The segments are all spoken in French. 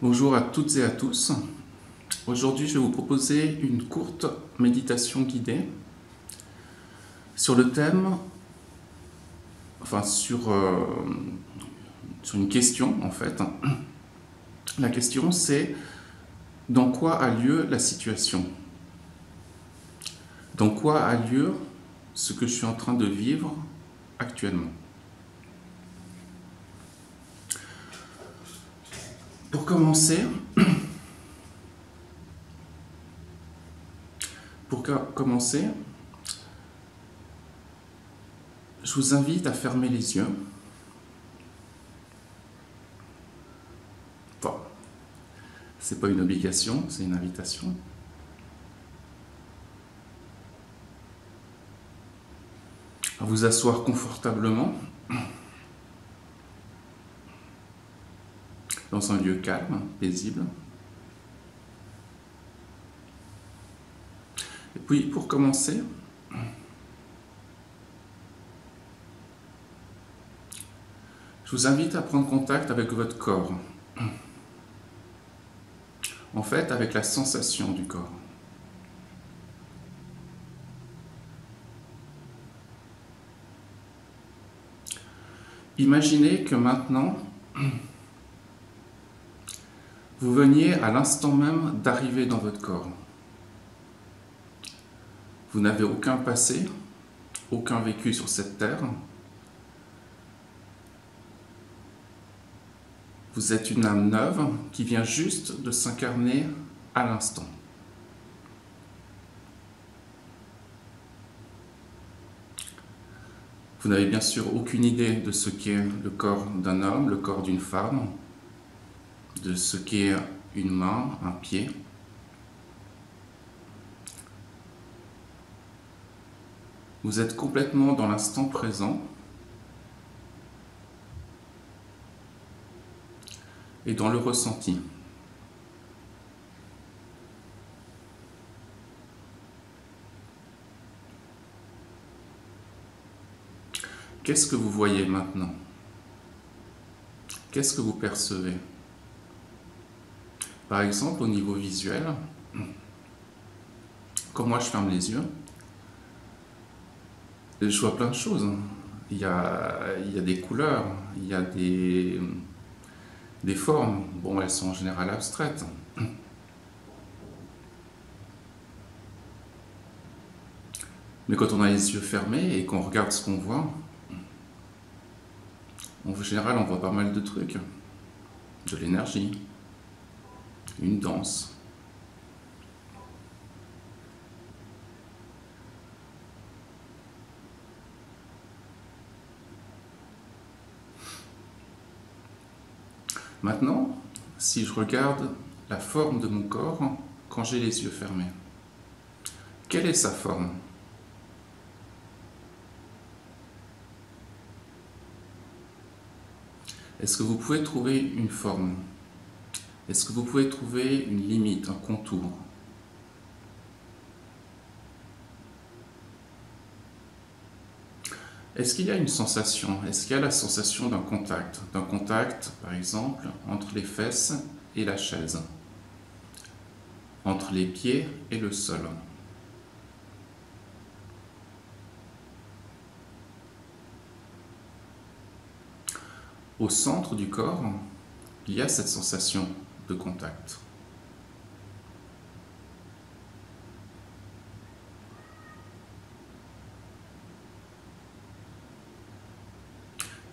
Bonjour à toutes et à tous. Aujourd'hui, je vais vous proposer une courte méditation guidée sur le thème, sur une question en fait. La question c'est: dans quoi a lieu la situation? Dans quoi a lieu ce que je suis en train de vivre actuellement? Pour commencer, je vous invite à fermer les yeux. Enfin, c'est pas une obligation, c'est une invitation. À vous asseoir confortablement dans un lieu calme, paisible. Et puis, pour commencer, je vous invite à prendre contact avec votre corps. En fait, avec la sensation du corps. Imaginez que maintenant, vous veniez à l'instant même d'arriver dans votre corps. Vous n'avez aucun passé, aucun vécu sur cette terre. Vous êtes une âme neuve qui vient juste de s'incarner à l'instant. Vous n'avez bien sûr aucune idée de ce qu'est le corps d'un homme, le corps d'une femme, de ce qu'est une main, un pied. Vous êtes complètement dans l'instant présent et dans le ressenti. Qu'est-ce que vous voyez maintenant? Qu'est-ce que vous percevez? Par exemple, au niveau visuel, quand moi je ferme les yeux, je vois plein de choses. Il y a des couleurs, il y a des formes. Bon, elles sont en général abstraites. Mais quand on a les yeux fermés et qu'on regarde ce qu'on voit, en général, on voit pas mal de trucs. De l'énergie, une danse. Maintenant, si je regarde la forme de mon corps quand j'ai les yeux fermés, quelle est sa forme? Est-ce que vous pouvez trouver une forme? Est-ce que vous pouvez trouver une limite, un contour? Est-ce qu'il y a une sensation? Est-ce qu'il y a la sensation d'un contact? D'un contact, par exemple, entre les fesses et la chaise, entre les pieds et le sol. Au centre du corps, il y a cette sensation de contact.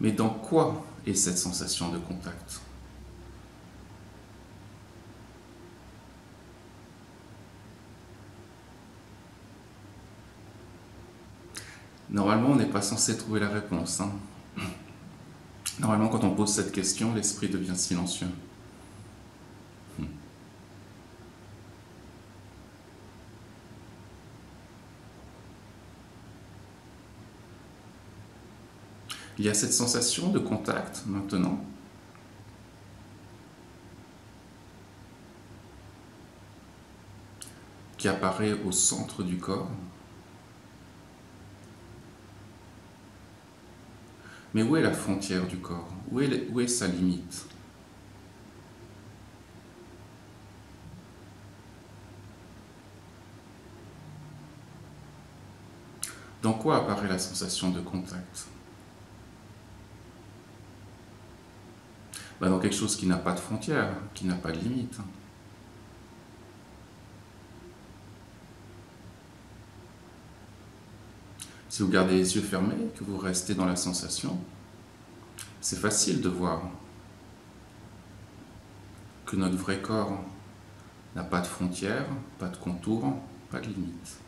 Mais dans quoi est cette sensation de contact? Normalement, on n'est pas censé trouver la réponse. Normalement, quand on pose cette question, l'esprit devient silencieux. Il y a cette sensation de contact maintenant. Qui apparaît au centre du corps. Mais où est la frontière du corps? Où est sa limite? Dans quoi apparaît la sensation de contact? Dans quelque chose qui n'a pas de frontières, qui n'a pas de limite. Si vous gardez les yeux fermés, que vous restez dans la sensation, c'est facile de voir que notre vrai corps n'a pas de frontières, pas de contours, pas de limites.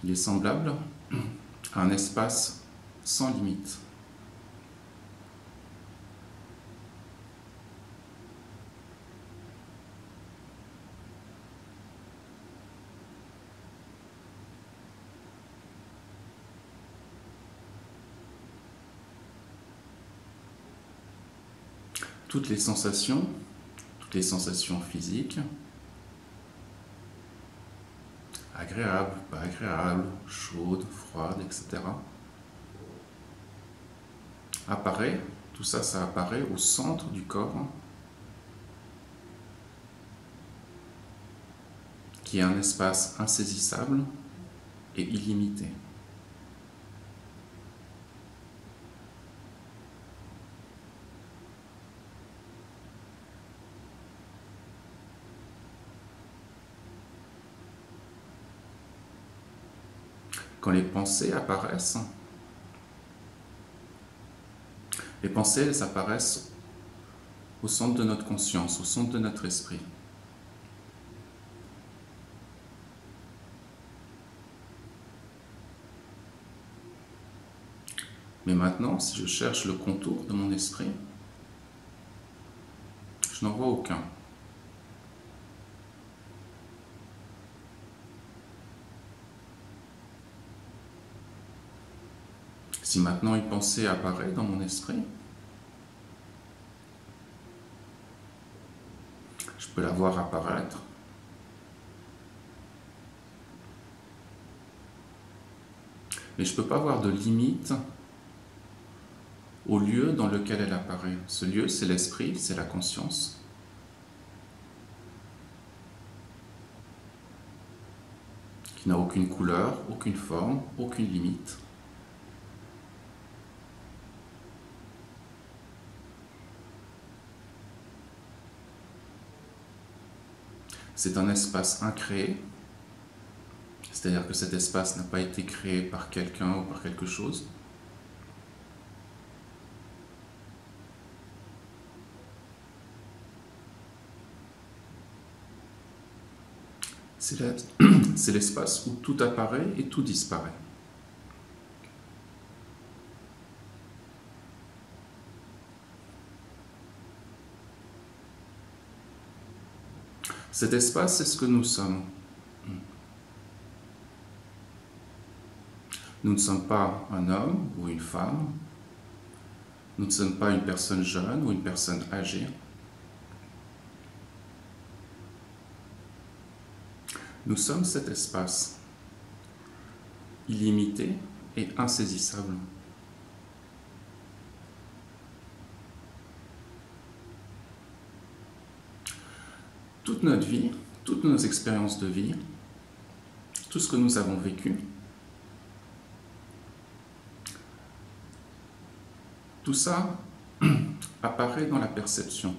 Il est semblable à un espace sans limite. Toutes les sensations physiques, agréables, pas agréables, chaudes, froides, etc., tout ça, ça apparaît au centre du corps, qui est un espace insaisissable et illimité. Quand les pensées apparaissent, elles apparaissent au centre de notre conscience, au centre de notre esprit. Mais maintenant, si je cherche le contour de mon esprit, je n'en vois aucun. Si maintenant une pensée apparaît dans mon esprit, je peux la voir apparaître. Mais je ne peux pas voir de limite au lieu dans lequel elle apparaît. Ce lieu, c'est l'esprit, c'est la conscience. Qui n'a aucune couleur, aucune forme, aucune limite. C'est un espace incréé, c'est-à-dire que cet espace n'a pas été créé par quelqu'un ou par quelque chose. C'est l'espace où tout apparaît et tout disparaît. Cet espace, c'est ce que nous sommes. Nous ne sommes pas un homme ou une femme. Nous ne sommes pas une personne jeune ou une personne âgée. Nous sommes cet espace, illimité et insaisissable. Toute notre vie, toutes nos expériences de vie, tout ce que nous avons vécu, tout ça apparaît dans la perception,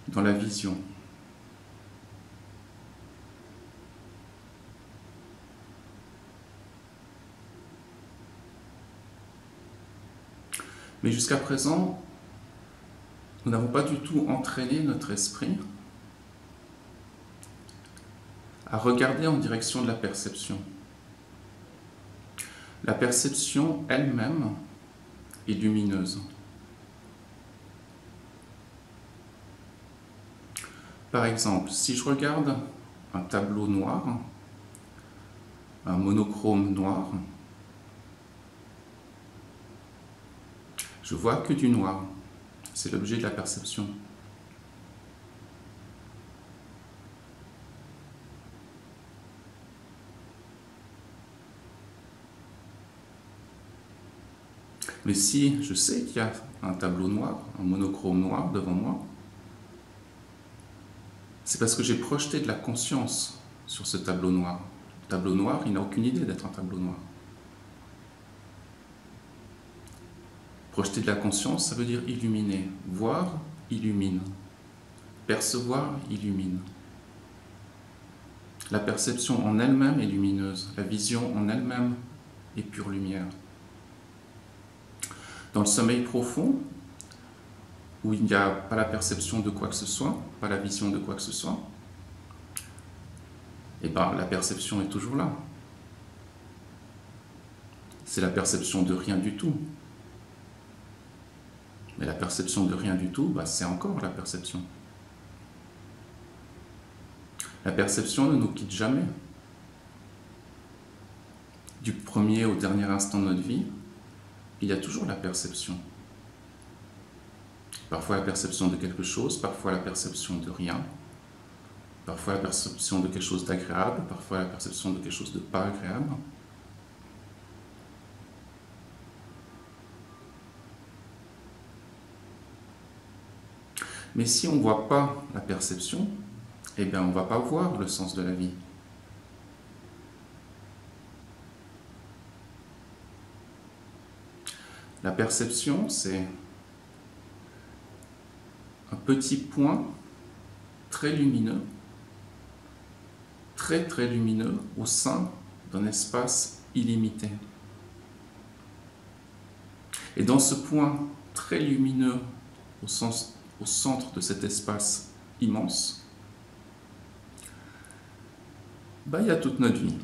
dans la vision. Mais jusqu'à présent, nous n'avons pas du tout entraîné notre esprit à regarder en direction de la perception. La perception elle-même est lumineuse. Par exemple, si je regarde un tableau noir, un monochrome noir, je vois que du noir. C'est l'objet de la perception. Mais si je sais qu'il y a un tableau noir, un monochrome noir devant moi, C'est parce que j'ai projeté de la conscience sur ce tableau noir. Le tableau noir, il n'a aucune idée d'être un tableau noir. Projeter de la conscience, ça veut dire illuminer. Voir, illumine. Percevoir, illumine. La perception en elle-même est lumineuse. La vision en elle-même est pure lumière. Dans le sommeil profond, où il n'y a pas la perception de quoi que ce soit, pas la vision de quoi que ce soit, et bien la perception est toujours là. C'est la perception de rien du tout. Mais la perception de rien du tout, c'est encore la perception. La perception ne nous quitte jamais. Du premier au dernier instant de notre vie, il y a toujours la perception. Parfois la perception de quelque chose, parfois la perception de rien, parfois la perception de quelque chose d'agréable, parfois la perception de quelque chose de pas agréable. Mais si on ne voit pas la perception, eh bien on ne va pas voir le sens de la vie. La perception, c'est un petit point très lumineux, très très lumineux au sein d'un espace illimité. Et dans ce point très lumineux au centre de cet espace immense, il y a toute notre vie.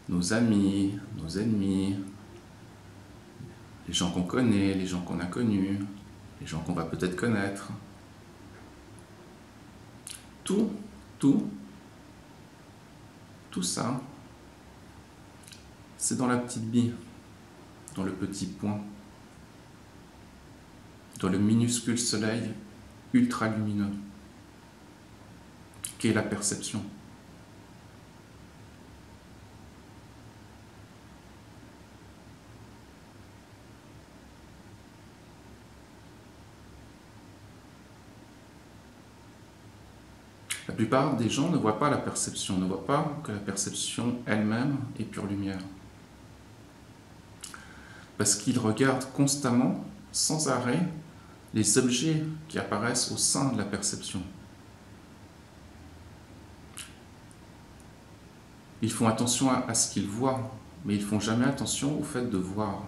Nos amis, nos ennemis, les gens qu'on connaît, les gens qu'on a connus, les gens qu'on va peut-être connaître. Tout ça, c'est dans la petite bille, dans le petit point, dans le minuscule soleil ultra lumineux, qu'est la perception. La plupart des gens ne voient pas la perception, ne voient pas que la perception elle-même est pure lumière. Parce qu'ils regardent constamment, sans arrêt, les objets qui apparaissent au sein de la perception. Ils font attention à ce qu'ils voient, mais ils ne font jamais attention au fait de voir.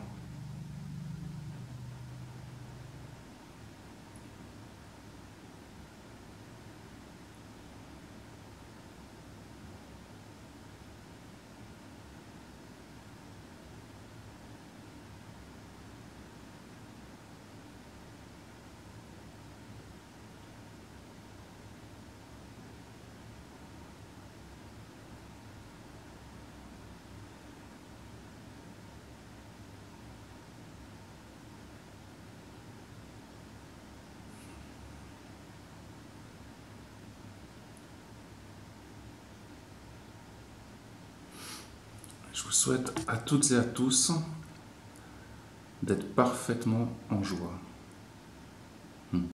Je vous souhaite à toutes et à tous d'être parfaitement en joie.